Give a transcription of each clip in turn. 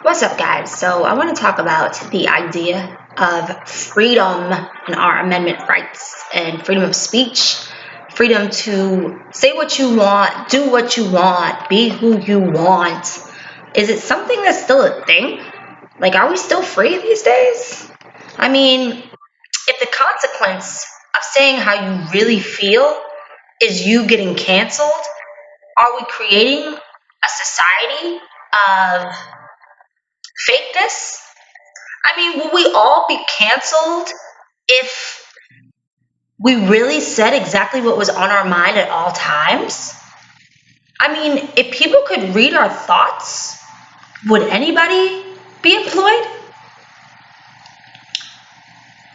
What's up, guys? So, I want to talk about the idea of freedom and our amendment rights and freedom of speech, freedom to say what you want, do what you want, be who you want. Is it something that's still a thing? Like, are we still free these days? I mean, if the consequence of saying how you really feel is you getting canceled, are we creating a society of fakeness? I mean, will we all be canceled if we really said exactly what was on our mind at all times? I mean, if people could read our thoughts, would anybody be employed?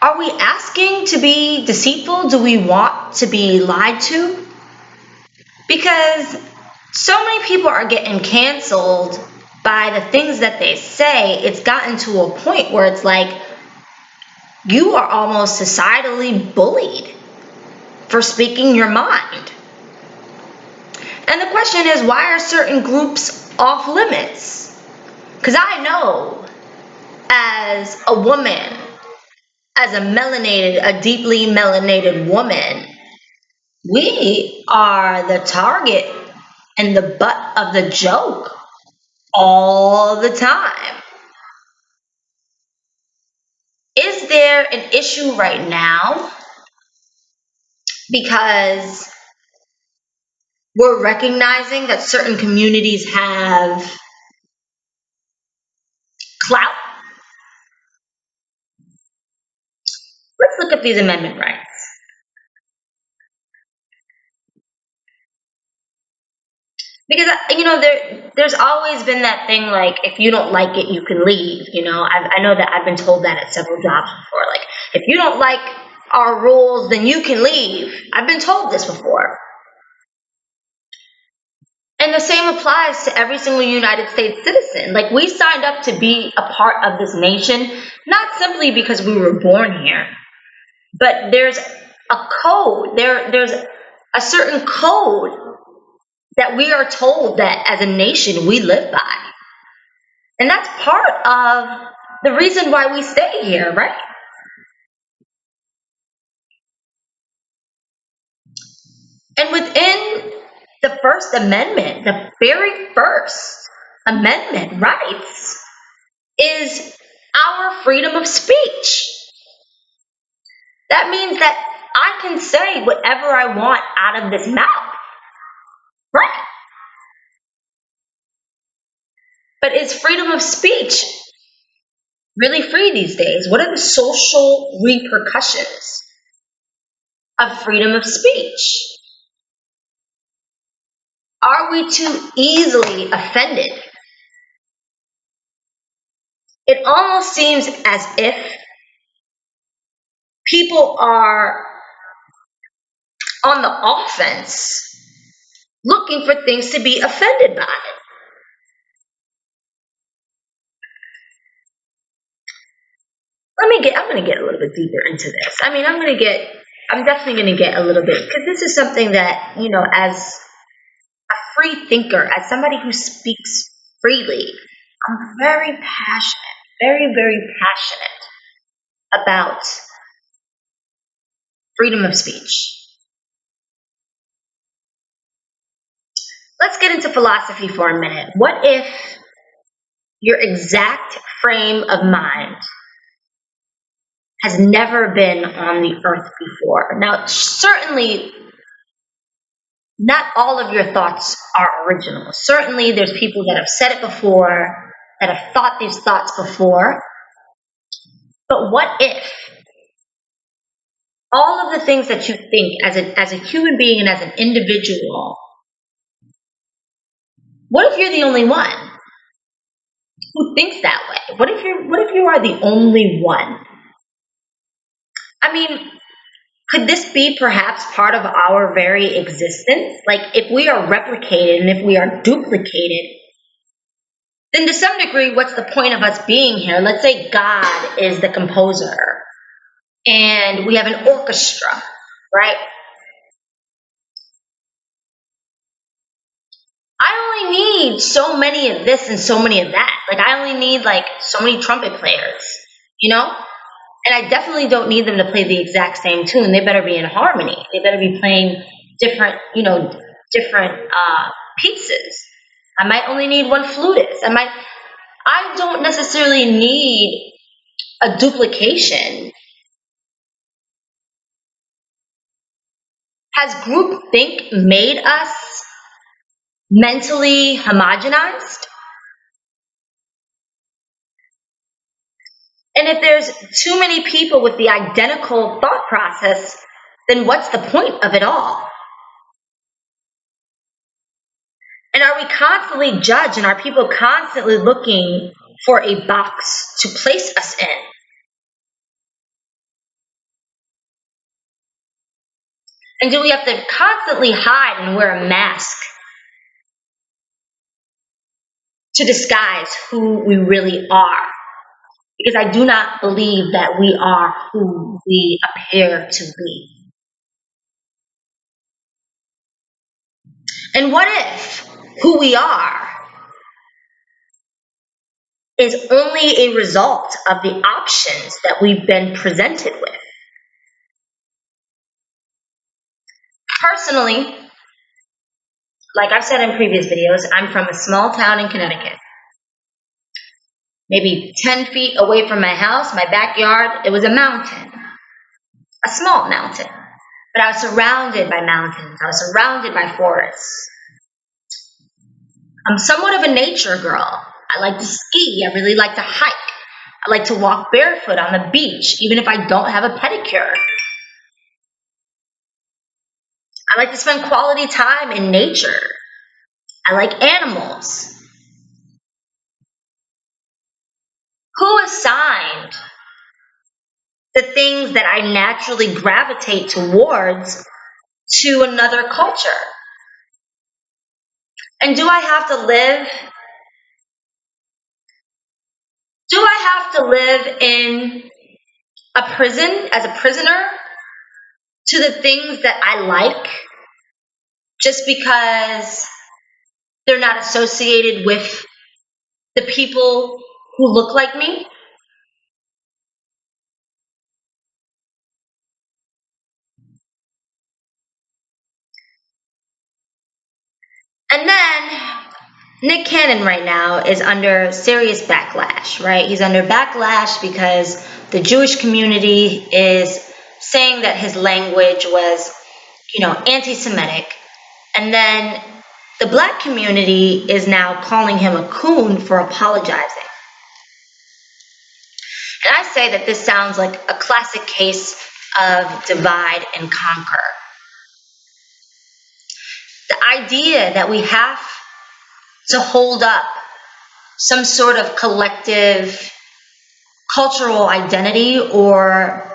Are we asking to be deceitful? Do we want to be lied to? Because so many people are getting canceled by the things that they say, it's gotten to a point where it's like you are almost societally bullied for speaking your mind. And the question is, why are certain groups off limits? Because I know as a woman, as a deeply melanated woman, we are the target and the butt of the joke all the time. Is there an issue right now because we're recognizing that certain communities have clout? Let's look at these amendment rights. Because there's always been that thing like if you don't like it, you can leave. I know that I've been told that at several jobs before. Like if you don't like our rules, then you can leave. I've been told this before. And the same applies to every single United States citizen. Like we signed up to be a part of this nation, not simply because we were born here, but there's a code. There's a certain code that we are told that as a nation we live by. And that's part of the reason why we stay here, right? And within the First Amendment, the very first amendment rights is our freedom of speech. That means that I can say whatever I want out of this mouth, right? But is freedom of speech really free these days? What are the social repercussions of freedom of speech? Are we too easily offended? It almost seems as if people are on the offense looking for things to be offended by. I'm going to get a little bit deeper into this. I'm definitely going to get a little bit, because this is something that, as a free thinker, as somebody who speaks freely, I'm very passionate, very, very passionate about freedom of speech. Let's get into philosophy for a minute. What if your exact frame of mind has never been on the earth before? Now, certainly, not all of your thoughts are original. Certainly, there's people that have said it before, that have thought these thoughts before. But what if all of the things that you think as a human being and as an individual, what if you're the only one who thinks that way? What if you are the only one? I mean, could this be perhaps part of our very existence? Like, if we are replicated and if we are duplicated, then to some degree, what's the point of us being here? Let's say God is the composer and we have an orchestra, right? I only need so many of this and so many of that. Like, I only need like so many trumpet players, you know? And I definitely don't need them to play the exact same tune. They better be in harmony. They better be playing different, different pieces. I might only need one flutist. I don't necessarily need a duplication. Has groupthink made us mentally homogenized? And if there's too many people with the identical thought process, then what's the point of it all? And are we constantly judged, and are people constantly looking for a box to place us in? And do we have to constantly hide and wear a mask to disguise who we really are? Because I do not believe that we are who we appear to be. And what if who we are is only a result of the options that we've been presented with? Personally, like I've said in previous videos, I'm from a small town in Connecticut. Maybe 10 feet away from my house, my backyard, it was a mountain, a small mountain. But I was surrounded by mountains. I was surrounded by forests. I'm somewhat of a nature girl. I like to ski. I really like to hike. I like to walk barefoot on the beach, even if I don't have a pedicure. I like to spend quality time in nature. I like animals. Who assigned the things that I naturally gravitate towards to another culture? And do I have to live in a prison as a prisoner to the things that I like just because they're not associated with the people who look like me? And then Nick Cannon right now is under serious backlash, right? He's under backlash because the Jewish community is saying that his language was, anti-Semitic. And then the black community is now calling him a coon for apologizing. And I say that this sounds like a classic case of divide and conquer. The idea that we have to hold up some sort of collective cultural identity or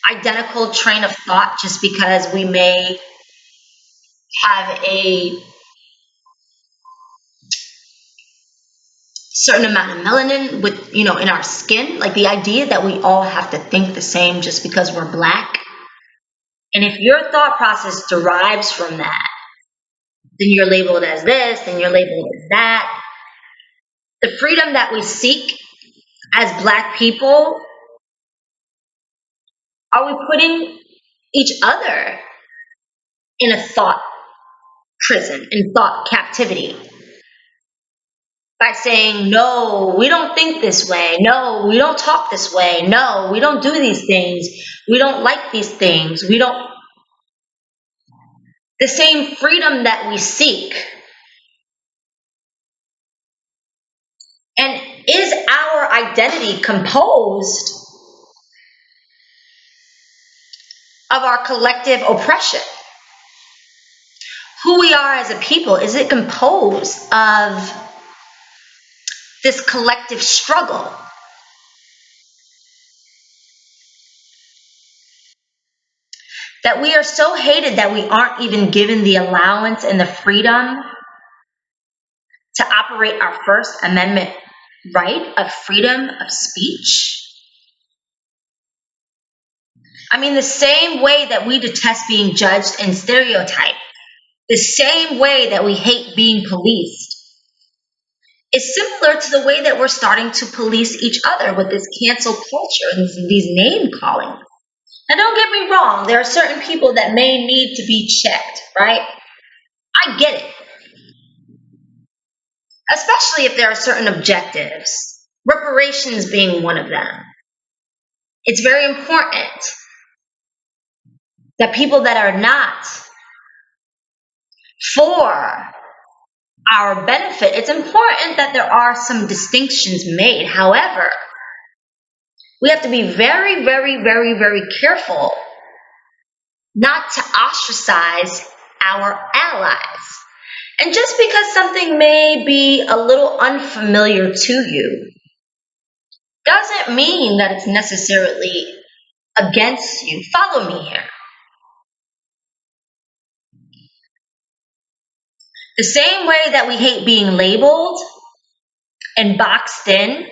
identical train of thought just because we may have a certain amount of melanin in our skin, like the idea that we all have to think the same just because we're black. And if your thought process derives from that, then you're labeled as this, then you're labeled as that. The freedom that we seek as black people, are we putting each other in a thought prison, in thought captivity? By saying, no, we don't think this way. No, we don't talk this way. No, we don't do these things. We don't like these things. We don't. The same freedom that we seek. And is our identity composed of our collective oppression? Who we are as a people, is it composed of this collective struggle? That we are so hated that we aren't even given the allowance and the freedom to operate our First Amendment right of freedom of speech? I mean, the same way that we detest being judged and stereotyped, The same way that we hate being policed is similar to the way that we're starting to police each other with this cancel culture and these name calling. Now, don't get me wrong, there are certain people that may need to be checked, right? I get it, especially if there are certain objectives, reparations being one of them. It's very important that people that are not for our benefit, it's important that there are some distinctions made. However, we have to be very, very, very, very careful not to ostracize our allies. And just because something may be a little unfamiliar to you doesn't mean that it's necessarily against you. Follow me here. The same way that we hate being labeled and boxed in,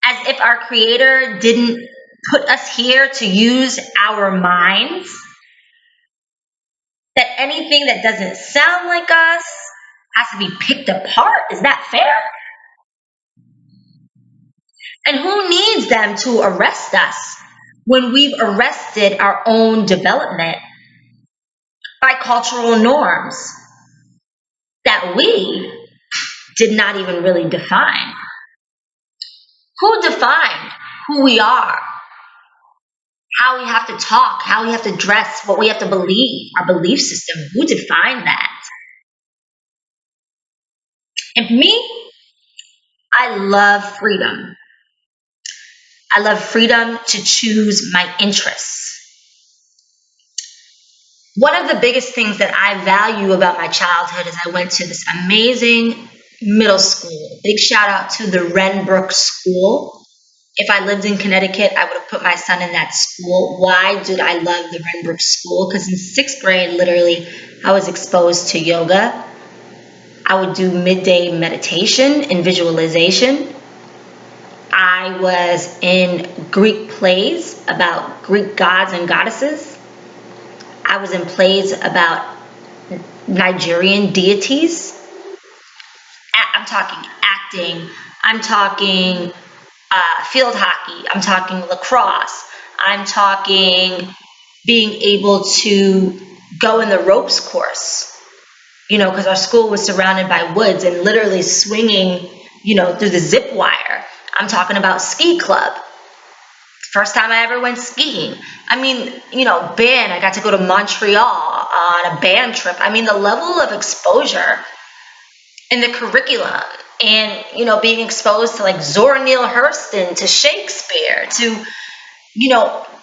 as if our creator didn't put us here to use our minds, that anything that doesn't sound like us has to be picked apart. Is that fair? And who needs them to arrest us when we've arrested our own development by cultural norms that we did not even really define? Who defined who we are, how we have to talk, how we have to dress, what we have to believe, our belief system? Who defined that? And for me, I love freedom. I love freedom to choose my interests. One of the biggest things that I value about my childhood is I went to this amazing middle school. Big shout out to the Renbrook School. If I lived in Connecticut, I would have put my son in that school. Why did I love the Renbrook School? Because in sixth grade, literally, I was exposed to yoga. I would do midday meditation and visualization. I was in Greek plays about Greek gods and goddesses. I was in plays about Nigerian deities. I'm talking acting. I'm talking field hockey. I'm talking lacrosse. I'm talking being able to go in the ropes course, because our school was surrounded by woods and literally swinging, through the zip wire. I'm talking about ski club. First time I ever went skiing. I mean, band. I got to go to Montreal on a band trip. I mean, the level of exposure in the curriculum and, being exposed to like Zora Neale Hurston, to Shakespeare, to,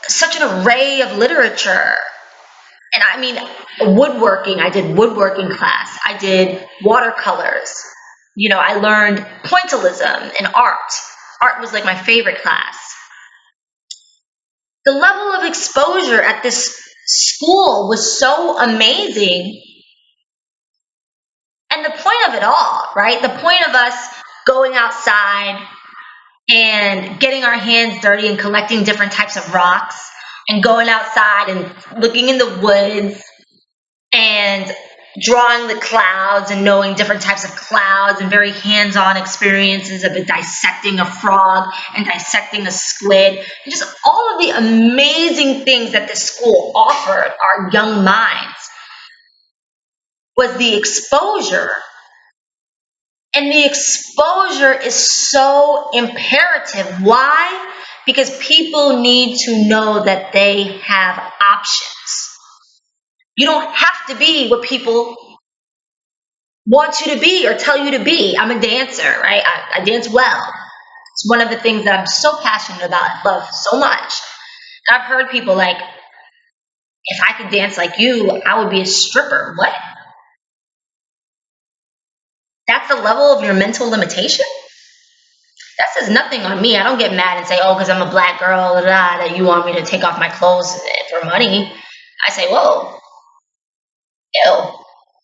such an array of literature. And I mean, woodworking. I did woodworking class. I did watercolors. I learned pointillism and art. Art was like my favorite class. The level of exposure at this school was so amazing. And the point of it all, right? The point of us going outside and getting our hands dirty and collecting different types of rocks and going outside and looking in the woods and drawing the clouds and knowing different types of clouds and very hands-on experiences of dissecting a frog and dissecting a squid, and just all of the amazing things that this school offered our young minds was the exposure. And the exposure is so imperative. Why? Because people need to know that they have options. You don't have to be what people want you to be or tell you to be. I'm a dancer, right? I dance well. It's one of the things that I'm so passionate about and love so much. And I've heard people like, if I could dance like you, I would be a stripper. What? That's the level of your mental limitation? That says nothing on me. I don't get mad and say, oh, because I'm a black girl, that you want me to take off my clothes for money. I say, whoa, ew.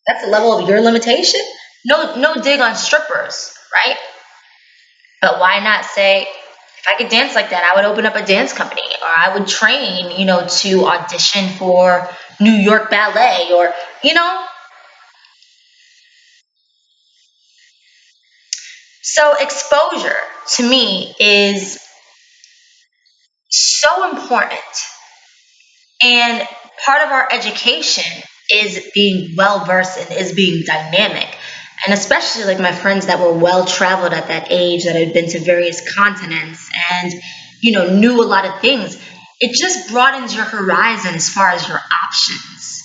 That's the level of your limitation? No dig on strippers, right? But why not say, if I could dance like that, I would open up a dance company, or I would train, to audition for New York Ballet, or, So, exposure to me is so important. And part of our education is being well versed and is being dynamic. And especially like my friends that were well traveled at that age, that had been to various continents and, knew a lot of things. It just broadens your horizon as far as your options.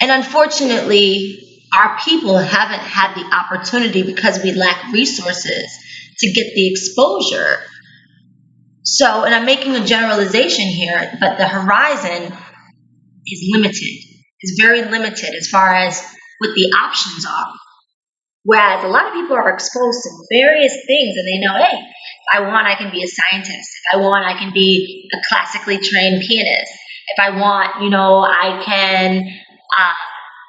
And unfortunately, our people haven't had the opportunity because we lack resources to get the exposure. So, and I'm making a generalization here, but the horizon is limited, is very limited as far as what the options are. Whereas a lot of people are exposed to various things and they know, hey, if I want, I can be a scientist. If I want, I can be a classically trained pianist. If I want, I can, uh,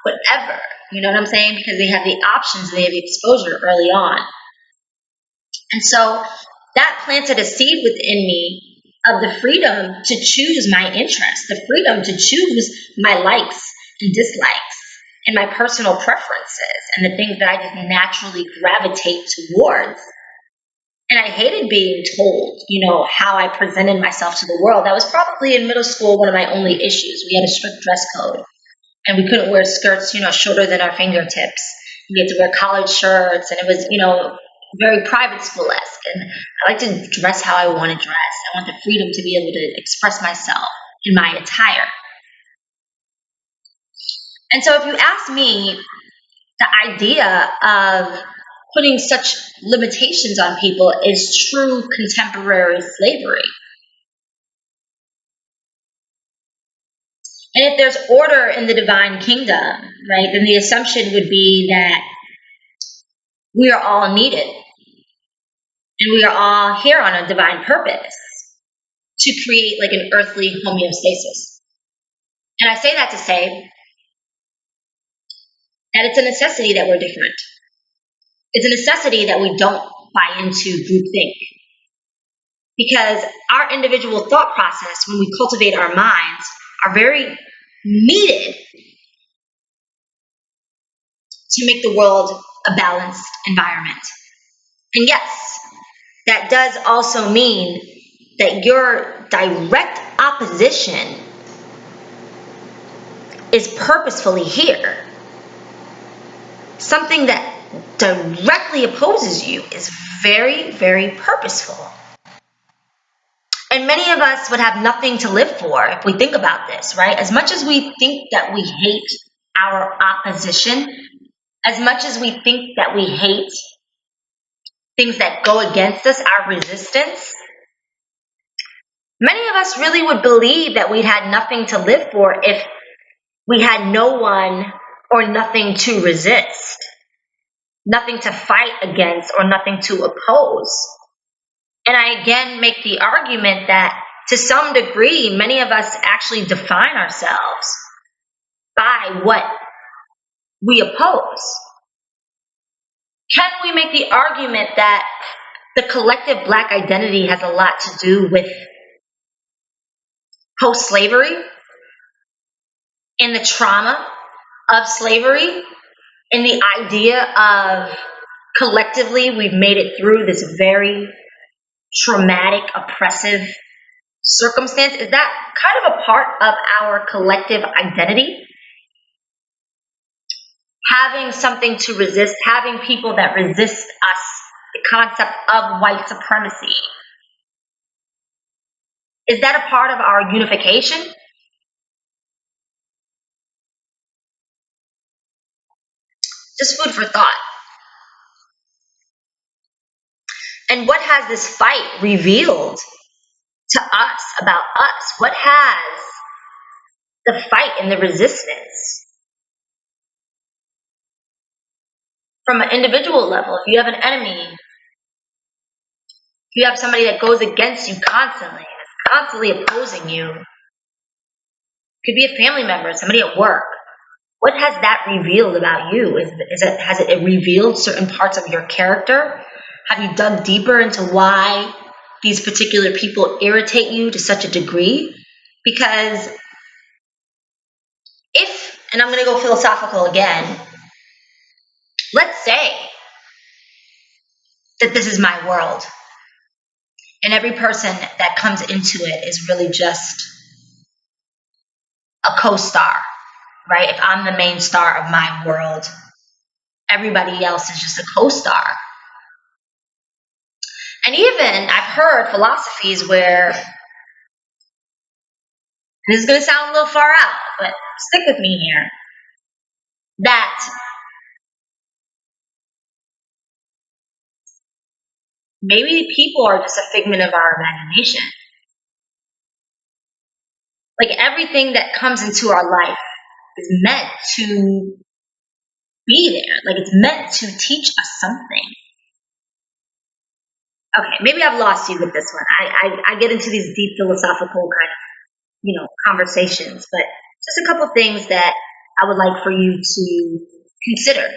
whatever. You know what I'm saying? Because they have the options and they have the exposure early on. And so that planted a seed within me of the freedom to choose my interests, the freedom to choose my likes and dislikes and my personal preferences and the things that I just naturally gravitate towards. And I hated being told, how I presented myself to the world. That was probably in middle school one of my only issues. We had a strict dress code and we couldn't wear skirts, shorter than our fingertips. We had to wear collared shirts, and it was, very private school-esque. And I like to dress how I want to dress. I want the freedom to be able to express myself in my attire. And so, if you ask me, the idea of putting such limitations on people is true contemporary slavery. And if there's order in the divine kingdom, right, then the assumption would be that we are all needed and we are all here on a divine purpose to create like an earthly homeostasis. And I say that to say that it's a necessity that we're different. It's a necessity that we don't buy into groupthink. Because our individual thought process, when we cultivate our minds, are very needed to make the world a balanced environment. And yes, that does also mean that your direct opposition is purposefully here. Something that directly opposes you is very, very purposeful. And many of us would have nothing to live for if we think about this, right? As much as we think that we hate our opposition, as much as we think that we hate things that go against us, our resistance, many of us really would believe that we had nothing to live for if we had no one or nothing to resist, nothing to fight against, or nothing to oppose. And I again make the argument that to some degree, many of us actually define ourselves by what we oppose. Can we make the argument that the collective Black identity has a lot to do with post slavery and the trauma of slavery and the idea of collectively we've made it through this very traumatic, oppressive circumstance? Is that kind of a part of our collective identity? Having something to resist, having people that resist us, the concept of white supremacy. Is that a part of our unification? Just food for thought. And what has this fight revealed to us about us? What has the fight and the resistance from an individual level? If you have an enemy, if you have somebody that goes against you constantly, and is constantly opposing you, it could be a family member, somebody at work. What has that revealed about you? Has it revealed certain parts of your character? Have you dug deeper into why these particular people irritate you to such a degree? Because if, and I'm going to go philosophical again, let's say that this is my world. And every person that comes into it is really just a co-star, right? If I'm the main star of my world, everybody else is just a co-star. And even I've heard philosophies where, and this is going to sound a little far out, but stick with me here, that maybe people are just a figment of our imagination. Like everything that comes into our life is meant to be there. Like it's meant to teach us something. Okay, maybe I've lost you with this one. I get into these deep philosophical kind of, conversations, but just a couple things that I would like for you to consider.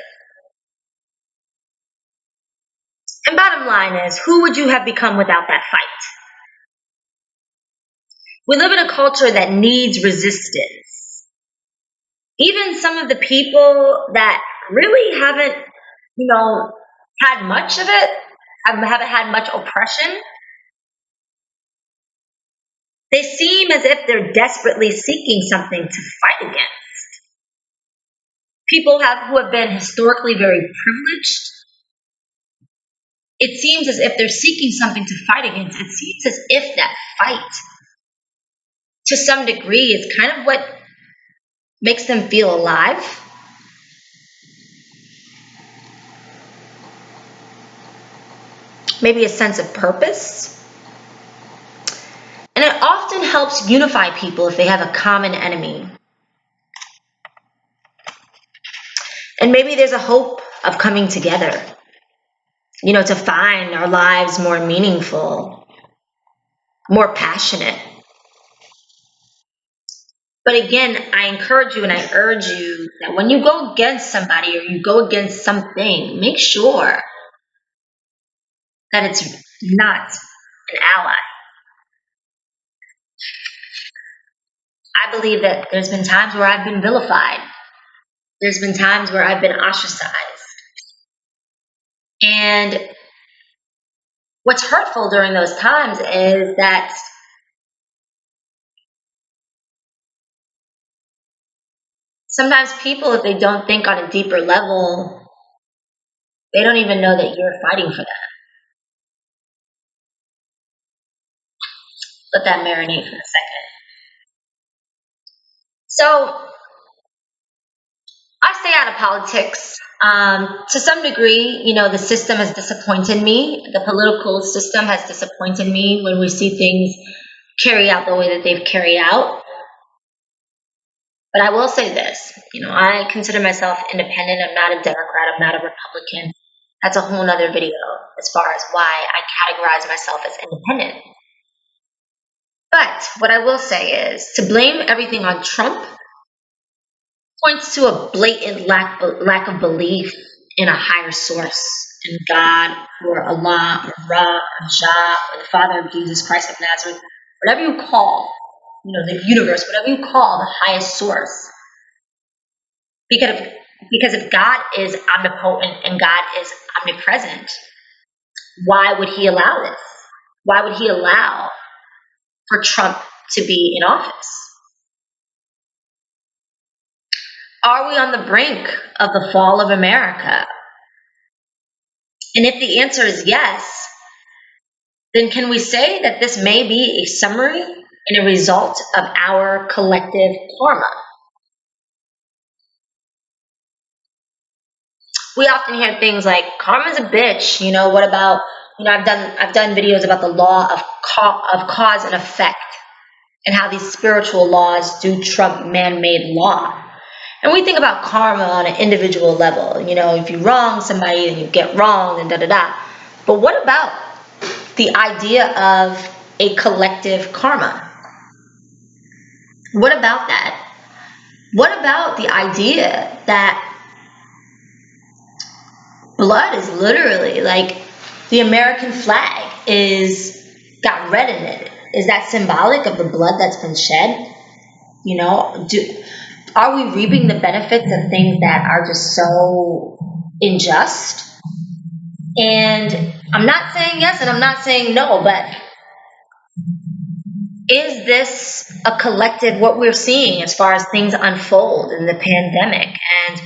And bottom line is, who would you have become without that fight? We live in a culture that needs resistance. Even some of the people that really haven't, had much of it, haven't had much oppression, they seem as if they're desperately seeking something to fight against. People who have been historically very privileged, it seems as if they're seeking something to fight against. It seems as if that fight, to some degree, is kind of what makes them feel alive. Maybe a sense of purpose. And it often helps unify people if they have a common enemy. And maybe there's a hope of coming together, to find our lives more meaningful, more passionate. But again, I encourage you and I urge you that when you go against somebody or you go against something, make sure that it's not an ally. I believe that there's been times where I've been vilified. There's been times where I've been ostracized. And what's hurtful during those times is that sometimes people, if they don't think on a deeper level, they don't even know that you're fighting for them. Let that marinate for a second. So I stay out of politics. To some degree, the system has disappointed me. The political system has disappointed me when we see things carry out the way that they've carried out. But I will say this, I consider myself independent. I'm not a Democrat. I'm not a Republican. That's a whole nother video as far as why I categorize myself as independent. But what I will say is to blame everything on Trump points to a blatant lack of belief in a higher source, in God or Allah or Ra or Jah or the Father of Jesus Christ of Nazareth, whatever you call, the universe, whatever you call the highest source. Because if God is omnipotent and God is omnipresent, why would he allow this? Why would he allow for Trump to be in office? Are we on the brink of the fall of America? And if the answer is yes, then can we say that this may be a summary and a result of our collective karma? We often hear things like karma's a bitch. What about, I've done videos about the law of cause and effect and how these spiritual laws do trump man-made law. And we think about karma on an individual level. If you wrong somebody and you get wronged and da-da-da. But what about the idea of a collective karma? What about that? What about the idea that blood is literally like the American flag is got red in it? Is that symbolic of the blood that's been shed? Are we reaping the benefits of things that are just so unjust? And I'm not saying yes and I'm not saying no, but is this a collective what we're seeing as far as things unfold in the pandemic? And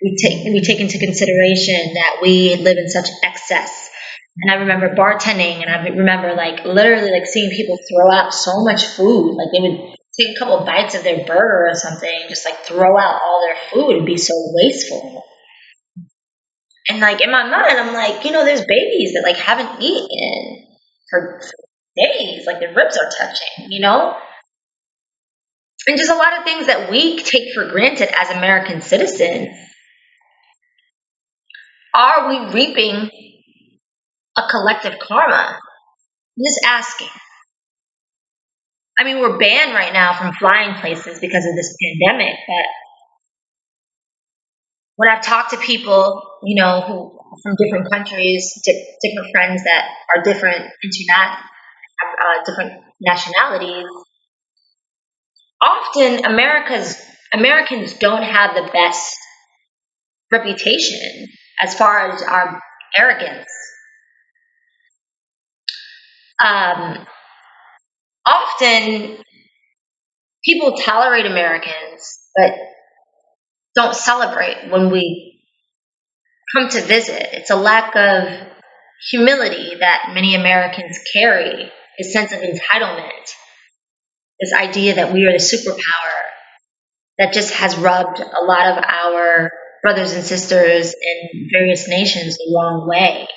we take into consideration that we live in such excess. And I remember bartending, and I remember like literally like seeing people throw out so much food. Like they would take a couple bites of their burger or something, just like throw out all their food and be so wasteful. And like in my mind, I'm like, there's babies that like haven't eaten for days, like their ribs are touching. And just a lot of things that we take for granted as American citizens. Are we reaping a collective karma? I'm just asking. I mean, we're banned right now from flying places because of this pandemic, but when I've talked to people, who from different countries, different friends that are different nationalities, often Americans don't have the best reputation as far as our arrogance. Um, Often people tolerate Americans, but don't celebrate when we come to visit. It's a lack of humility that many Americans carry, a sense of entitlement, this idea that we are the superpower that just has rubbed a lot of our brothers and sisters in various nations the wrong way,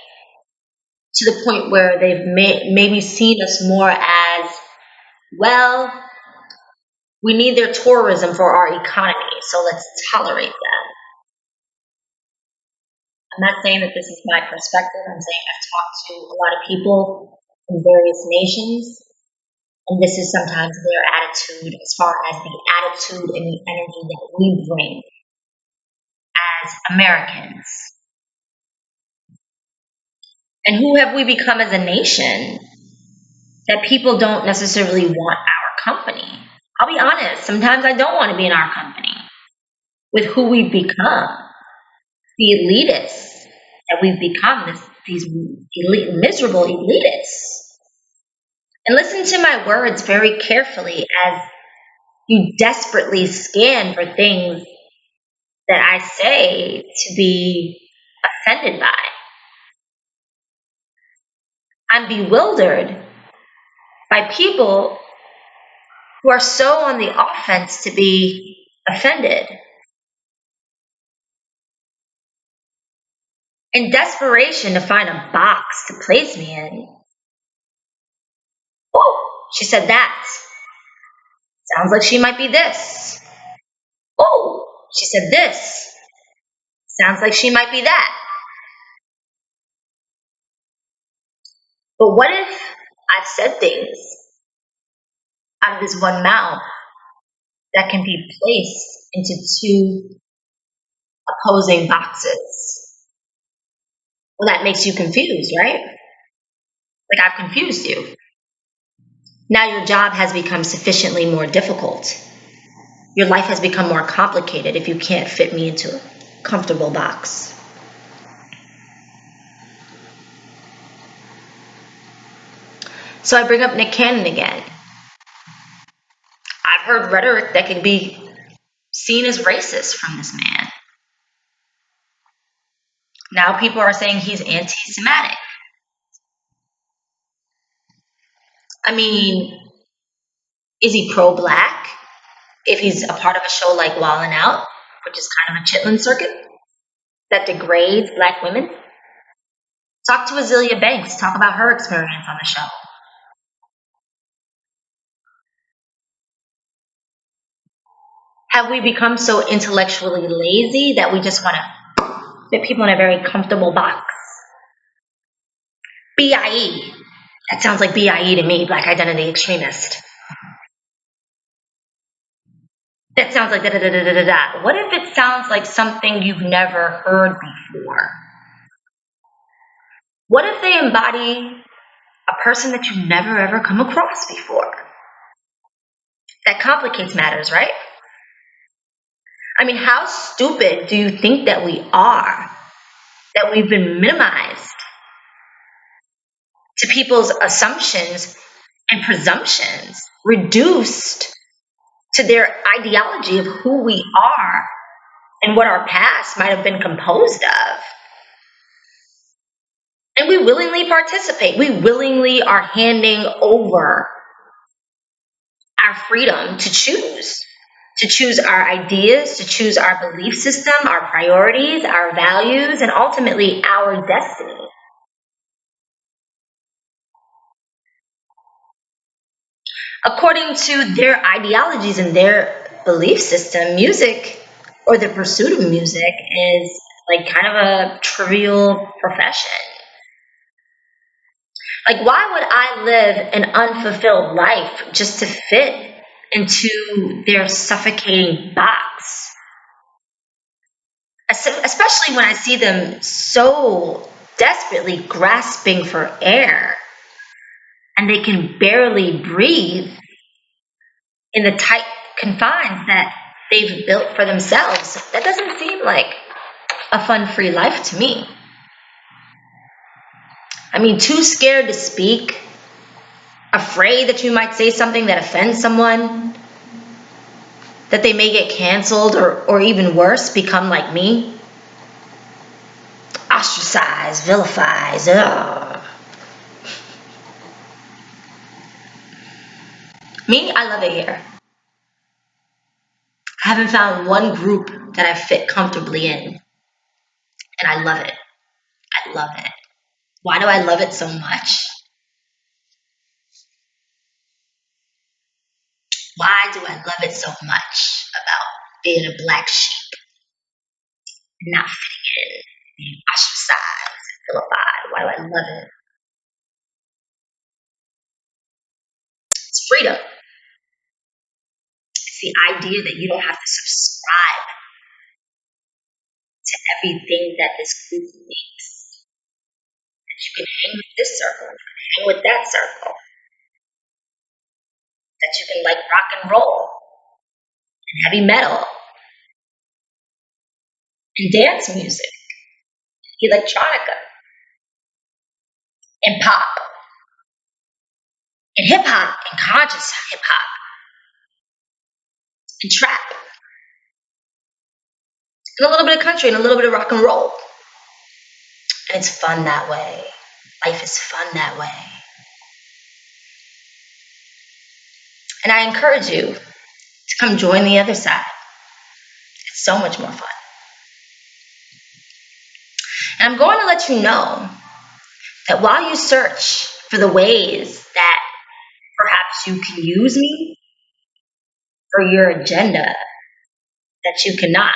to the point where they've maybe seen us more as, well, we need their tourism for our economy, so let's tolerate them. I'm not saying that this is my perspective. I'm saying I've talked to a lot of people in various nations, and this is sometimes their attitude as far as the attitude and the energy that we bring as Americans. And who have we become as a nation that people don't necessarily want our company? I'll be honest, sometimes I don't want to be in our company with who we've become, the elitists that we've become, these miserable elitists. And listen to my words very carefully as you desperately scan for things that I say to be offended by. I'm bewildered by people who are so on the offense to be offended. In desperation to find a box to place me in. Oh, she said that. Sounds like she might be this. Oh, she said this. Sounds like she might be that. But what if I've said things out of this one mouth that can be placed into two opposing boxes? Well, that makes you confused, right? Like I've confused you. Now your job has become sufficiently more difficult. Your life has become more complicated if you can't fit me into a comfortable box. So I bring up Nick Cannon again. I've heard rhetoric that can be seen as racist from this man. Now people are saying he's anti Semitic. I mean, is he pro black? If he's a part of a show like Wildin' Out, which is kind of a chitlin circuit that degrades black women, talk to Azealia Banks, talk about her experience on the show. Have we become so intellectually lazy that we just want to fit people in a very comfortable box? BIE. That sounds like BIE to me, Black Identity Extremist. That sounds like da da da da da da. What if it sounds like something you've never heard before? What if they embody a person that you've never ever come across before? That complicates matters, right? I mean, how stupid do you think that we are? That we've been minimized? to people's assumptions and presumptions, reduced to their ideology of who we are and what our past might have been composed of. And we willingly participate. We willingly are handing over our freedom to choose our ideas, to choose our belief system, our priorities, our values, and ultimately our destiny. According to their ideologies and their belief system, music or the pursuit of music is like kind of a trivial profession. Like, why would I live an unfulfilled life just to fit into their suffocating box? Especially when I see them so desperately grasping for air and they can barely breathe in the tight confines that they've built for themselves. That doesn't seem like a fun, free life to me. I mean, too scared to speak, afraid that you might say something that offends someone, that they may get canceled or even worse, become like me. Ostracized, vilified. Ugh. Me, I love it here. I haven't found one group that I fit comfortably in, and I love it. I love it. Why do I love it so much? Why do I love it so much about being a black sheep and not fitting in, being ostracized and vilified? Why do I love it? It's freedom. It's the idea that you don't have to subscribe to everything that this group thinks. That you can hang with this circle, you can hang with that circle, that you can like rock and roll and heavy metal and dance music, electronica and pop and hip hop and conscious hip hop and trap and a little bit of country and a little bit of rock and roll. And it's fun that way. Life is fun that way. And I encourage you to come join the other side. It's so much more fun. And I'm going to let you know that while you search for the ways that perhaps you can use me for your agenda that you cannot.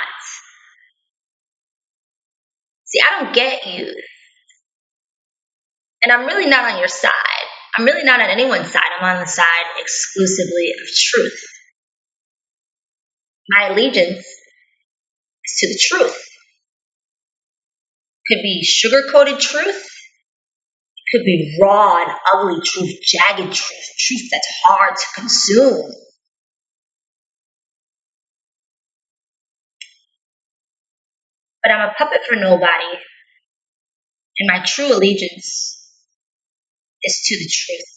See, I don't get you. And I'm really not on your side. I'm really not on anyone's side. I'm on the side exclusively of truth. My allegiance is to the truth. Could be sugar-coated truth. Could be raw and ugly truth, jagged truth, truth that's hard to consume. But I'm a puppet for nobody, and my true allegiance is to the truth.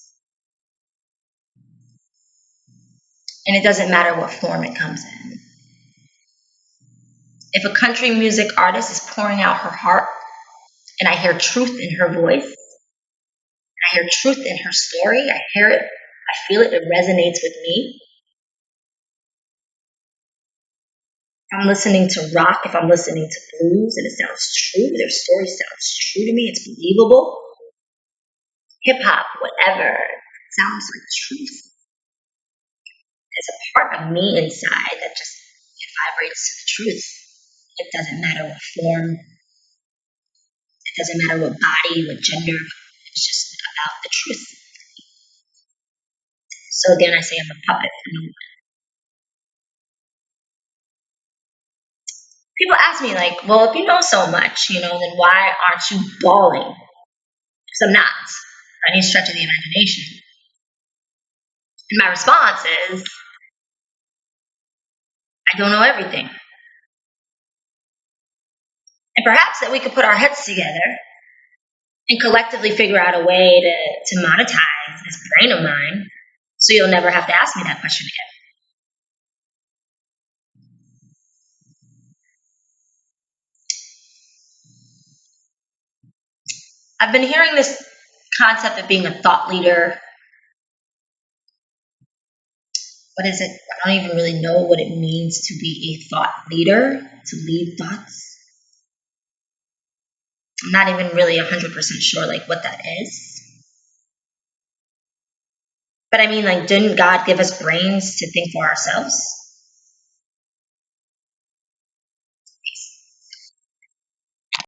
And it doesn't matter what form it comes in. If a country music artist is pouring out her heart, and I hear truth in her voice, I hear truth in her story, I hear it, I feel it, it resonates with me. If I'm listening to rock, if I'm listening to blues, and it sounds true, their story sounds true to me, it's believable. Hip hop, whatever, sounds like truth. There's a part of me inside that just it vibrates to the truth. It doesn't matter what form, it doesn't matter what body, what gender, it's just about the truth. So again, I say I'm a puppet for no one. People ask me like, well, if you know so much, then why aren't you bawling? Because I'm not. By any stretch of the imagination. And my response is, I don't know everything. And perhaps that we could put our heads together and collectively figure out a way to monetize this brain of mine so you'll never have to ask me that question again. I've been hearing this concept of being a thought leader. What is it? I don't even really know what it means to be a thought leader, to lead thoughts. I'm not even really 100% sure like what that is. But I mean, like, didn't God give us brains to think for ourselves?